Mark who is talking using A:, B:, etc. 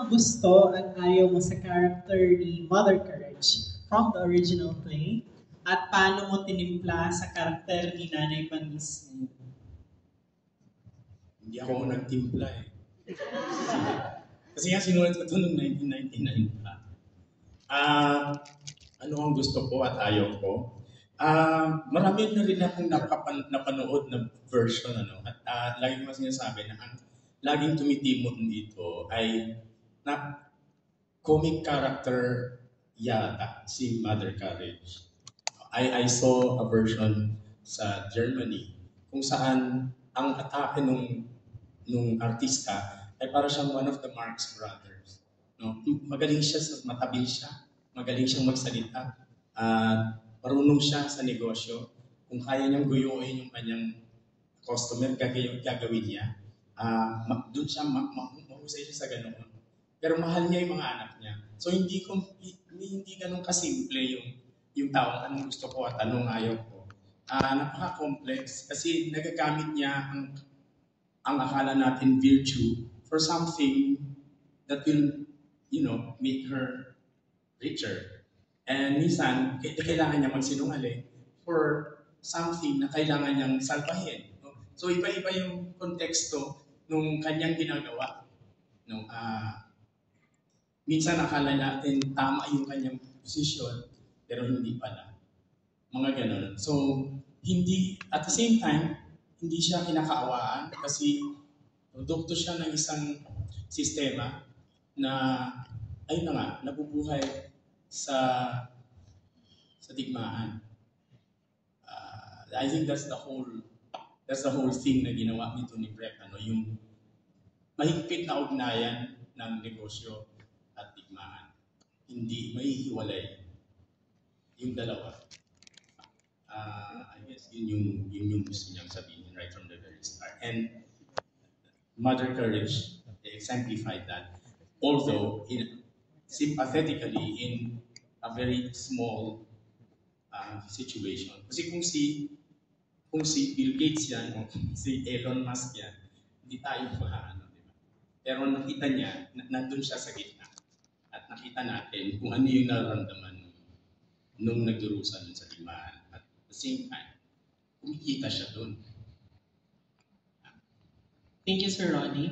A: ang gusto at ayaw mo sa character ni Mother Courage from the original play? At paano mo tinimpla sa karakter ni Nanay Panis ngayon?
B: Hindi ako nagtimpla eh. Kasi nga sinulat ko ito noong 1999 pa. Ano ang gusto ko at ayaw ko? Marami na rin akong napanood na version. At lagi ko sinasabi na ang laging tumitimot dito ay na comic character yata si Mother Courage. I saw a version sa Germany kung saan ang atake nung artista ay para siyang one of the Marx Brothers. No? Magaling siya, matabil siya, magaling siyang magsalita, marunong siya sa negosyo. Kung kaya niyang guyuin yung kanyang customer, gagawin niya. Doon siya, mahusay siya sa ganoon. Pero mahal niya yung mga anak niya. So hindi ganun kasimple yung tao, anong gusto ko at anong ayaw ko. Napaka-complex kasi nagagamit niya ang akala natin virtue for something that will, make her richer. And minsan, kailangan niya magsinungaling for something na kailangan niyang salbahin. No? So iba-iba yung konteksto nung kanyang ginagawa. No? Minsan akala natin tama yung kanyang posisyon, pero hindi pala. Mga ganun. So, at the same time, hindi siya kinakaawaan kasi produkto siya ng isang sistema na, ayun na nga, nabubuhay sa digmaan. I think that's the whole thing na ginawa ni Tony Breck, yung mahigpit na ugnayan ng negosyo at digmaan. Hindi maihiwalay yung dalawa. I guess yun yung gusto niyang sabihin right from the very start. And Mother Courage exemplified that. Although, sympathetically, in a very small situation. Kasi kung si Bill Gates yan, o si Elon Musk yan, hindi tayo maano, di ba? Pero nakita niya, nandun siya sa gitna. At nakita natin kung ano yung nararamdaman nung nagdurusa dun sa digmaan. At at the same time, kumikita siya dun.
A: Thank you, Sir Ronnie.